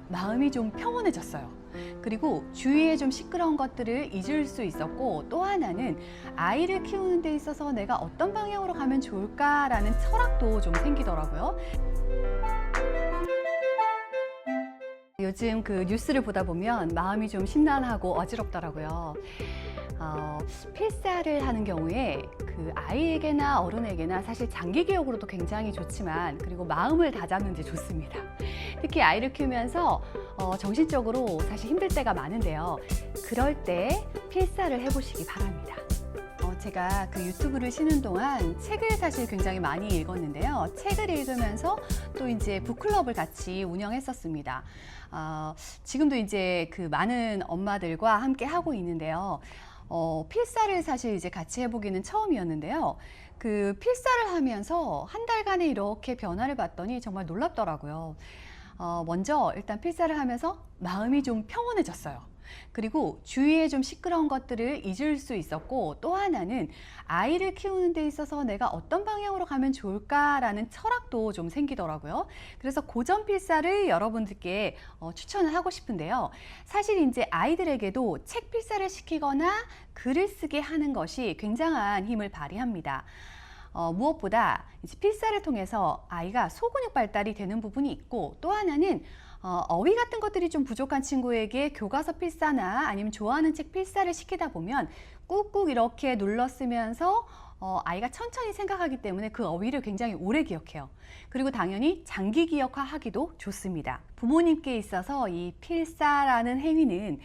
마음이 좀 평온해졌어요. 그리고 주위에 좀 시끄러운 것들을 잊을 수 있었고, 또 하나는 아이를 키우는 데 있어서 내가 어떤 방향으로 가면 좋을까라는 철학도 좀 생기더라고요. 요즘 그 뉴스를 보다 보면 마음이 좀 심란하고 어지럽더라고요. 필사를 하는 경우에 그 아이에게나 어른에게나 사실 장기 기억으로도 굉장히 좋지만, 그리고 마음을 다잡는 데 좋습니다. 특히 아이를 키우면서 정신적으로 사실 힘들 때가 많은데요. 그럴 때 필사를 해보시기 바랍니다. 제가 그 유튜브를 쉬는 동안 책을 사실 굉장히 많이 읽었는데요. 책을 읽으면서 또 이제 북클럽을 같이 운영했었습니다. 지금도 이제 그 많은 엄마들과 함께 하고 있는데요. 필사를 사실 이제 같이 해보기는 처음이었는데요. 그 필사를 하면서 한 달간에 이렇게 변화를 봤더니 정말 놀랍더라고요. 먼저 일단 필사를 하면서 마음이 좀 평온해졌어요. 그리고 주위에 좀 시끄러운 것들을 잊을 수 있었고, 또 하나는 아이를 키우는 데 있어서 내가 어떤 방향으로 가면 좋을까라는 철학도 좀 생기더라고요. 그래서 고전 필사를 여러분들께 추천을 하고 싶은데요. 사실 이제 아이들에게도 책 필사를 시키거나 글을 쓰게 하는 것이 굉장한 힘을 발휘합니다. 무엇보다 이제 필사를 통해서 아이가 소근육 발달이 되는 부분이 있고, 또 하나는 어휘 같은 것들이 좀 부족한 친구에게 교과서 필사나 아니면 좋아하는 책 필사를 시키다 보면 꾹꾹 이렇게 눌러 쓰면서 아이가 천천히 생각하기 때문에 그 어휘를 굉장히 오래 기억해요. 그리고 당연히 장기 기억화하기도 좋습니다. 부모님께 있어서 이 필사라는 행위는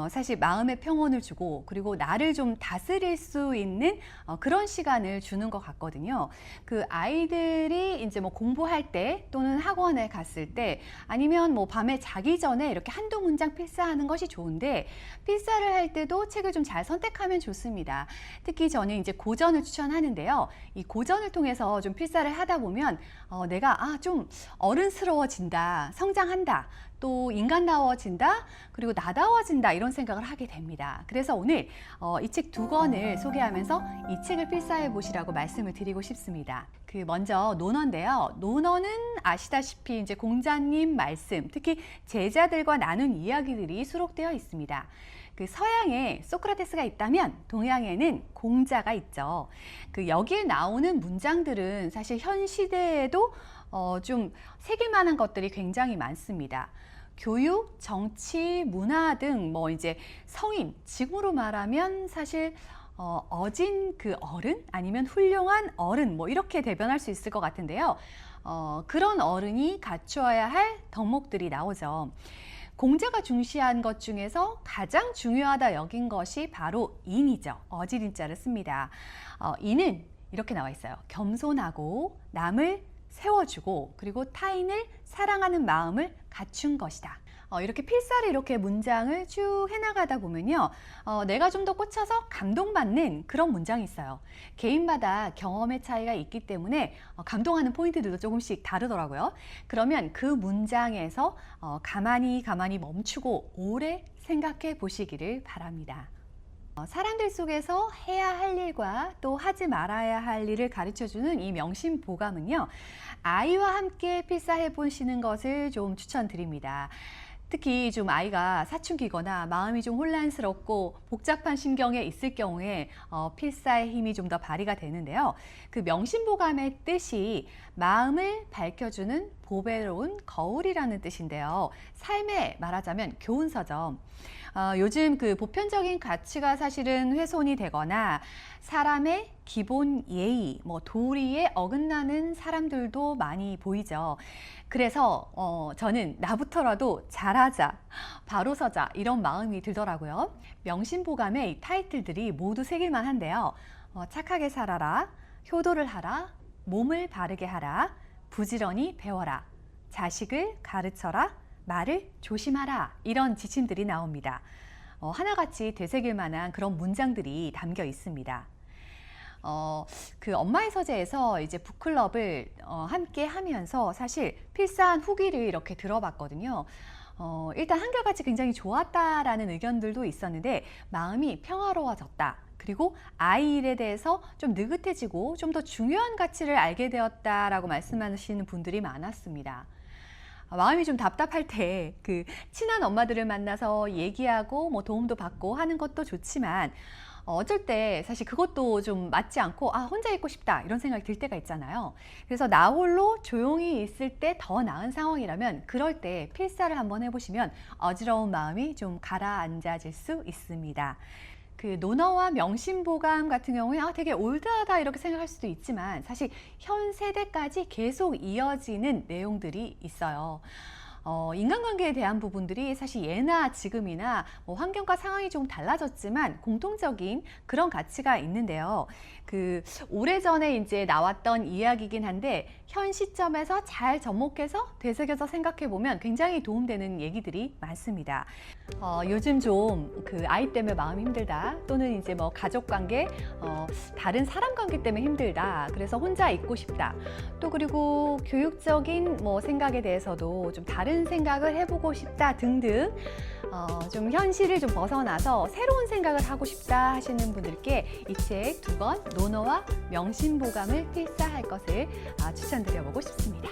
사실 마음의 평온을 주고, 그리고 나를 좀 다스릴 수 있는 그런 시간을 주는 것 같거든요. 그 아이들이 이제 뭐 공부할 때 또는 학원에 갔을 때, 아니면 뭐 밤에 자기 전에 이렇게 한두 문장 필사하는 것이 좋은데, 필사를 할 때도 책을 좀 잘 선택하면 좋습니다. 특히 저는 이제 고전을 추천하는데요. 이 고전을 통해서 좀 필사를 하다 보면 내가 좀 어른스러워진다, 성장한다, 또 인간다워진다, 그리고 나다워진다, 이런 생각을 하게 됩니다. 그래서 오늘 이 책 두 권을 소개하면서 이 책을 필사해 보시라고 말씀을 드리고 싶습니다. 그 먼저 논어인데요. 논어는 아시다시피 이제 공자님 말씀, 특히 제자들과 나눈 이야기들이 수록되어 있습니다. 그 서양에 소크라테스가 있다면 동양에는 공자가 있죠. 그 여기에 나오는 문장들은 사실 현 시대에도 좀 새길 만한 것들이 굉장히 많습니다. 교육, 정치, 문화 등 뭐 이제 성인, 지금으로 말하면 사실 어진 그 어른, 아니면 훌륭한 어른, 뭐 이렇게 대변할 수 있을 것 같은데요. 그런 어른이 갖추어야 할 덕목들이 나오죠. 공자가 중시한 것 중에서 가장 중요하다 여긴 것이 바로 인이죠. 어지린자를 씁니다. 인은 이렇게 나와 있어요. 겸손하고 남을 세워주고, 그리고 타인을 사랑하는 마음을 갖춘 것이다. 이렇게 필사를 이렇게 문장을 쭉 해나가다 보면요, 내가 좀 더 꽂혀서 감동받는 그런 문장이 있어요. 개인마다 경험의 차이가 있기 때문에 감동하는 포인트들도 조금씩 다르더라고요. 그러면 그 문장에서 가만히 멈추고 오래 생각해 보시기를 바랍니다. 사람들 속에서 해야 할 일과 또 하지 말아야 할 일을 가르쳐주는 이 명심보감은요, 아이와 함께 필사해 보시는 것을 좀 추천드립니다. 특히 좀 아이가 사춘기거나 마음이 좀 혼란스럽고 복잡한 심경에 있을 경우에 필사의 힘이 좀 더 발휘가 되는데요. 그 명심보감의 뜻이 마음을 밝혀주는 보배로운 거울이라는 뜻인데요. 삶에 말하자면 교훈서죠. 요즘 그 보편적인 가치가 사실은 훼손이 되거나 사람의 기본 예의, 뭐 도리에 어긋나는 사람들도 많이 보이죠. 그래서 저는 나부터라도 잘하자, 바로 서자, 이런 마음이 들더라고요. 명심보감의 이 타이틀들이 모두 새길만 한데요. 착하게 살아라, 효도를 하라, 몸을 바르게 하라, 부지런히 배워라, 자식을 가르쳐라, 말을 조심하라, 이런 지침들이 나옵니다. 하나같이 되새길 만한 그런 문장들이 담겨 있습니다. 그 엄마의 서재에서 이제 북클럽을 함께 하면서 사실 필사한 후기를 이렇게 들어봤거든요. 일단 한결같이 굉장히 좋았다라는 의견들도 있었는데, 마음이 평화로워졌다, 그리고 아이 일에 대해서 좀 느긋해지고 좀 더 중요한 가치를 알게 되었다라고 말씀하시는 분들이 많았습니다. 마음이 좀 답답할 때 그 친한 엄마들을 만나서 얘기하고 뭐 도움도 받고 하는 것도 좋지만 어쩔 때 사실 그것도 좀 맞지 않고 혼자 있고 싶다 이런 생각이 들 때가 있잖아요. 그래서 나 홀로 조용히 있을 때 더 나은 상황이라면 그럴 때 필사를 한번 해보시면 어지러운 마음이 좀 가라앉아질 수 있습니다. 그 논어와 명심보감 같은 경우에 되게 올드하다 이렇게 생각할 수도 있지만 사실 현 세대까지 계속 이어지는 내용들이 있어요. 인간관계에 대한 부분들이 사실 예나 지금이나 뭐 환경과 상황이 좀 달라졌지만 공통적인 그런 가치가 있는데요. 그 오래전에 이제 나왔던 이야기이긴 한데 현 시점에서 잘 접목해서 되새겨서 생각해 보면 굉장히 도움되는 얘기들이 많습니다. 요즘 좀 그 아이 때문에 마음이 힘들다 또는 이제 뭐 가족 관계, 다른 사람 관계 때문에 힘들다. 그래서 혼자 있고 싶다. 또 그리고 교육적인 뭐 생각에 대해서도 좀 다른 생각을 해보고 싶다 등등 좀 현실을 좀 벗어나서 새로운 생각을 하고 싶다 하시는 분들께 이 책 2권 논어와 명심보감을 필사할 것을 추천드려보고 싶습니다.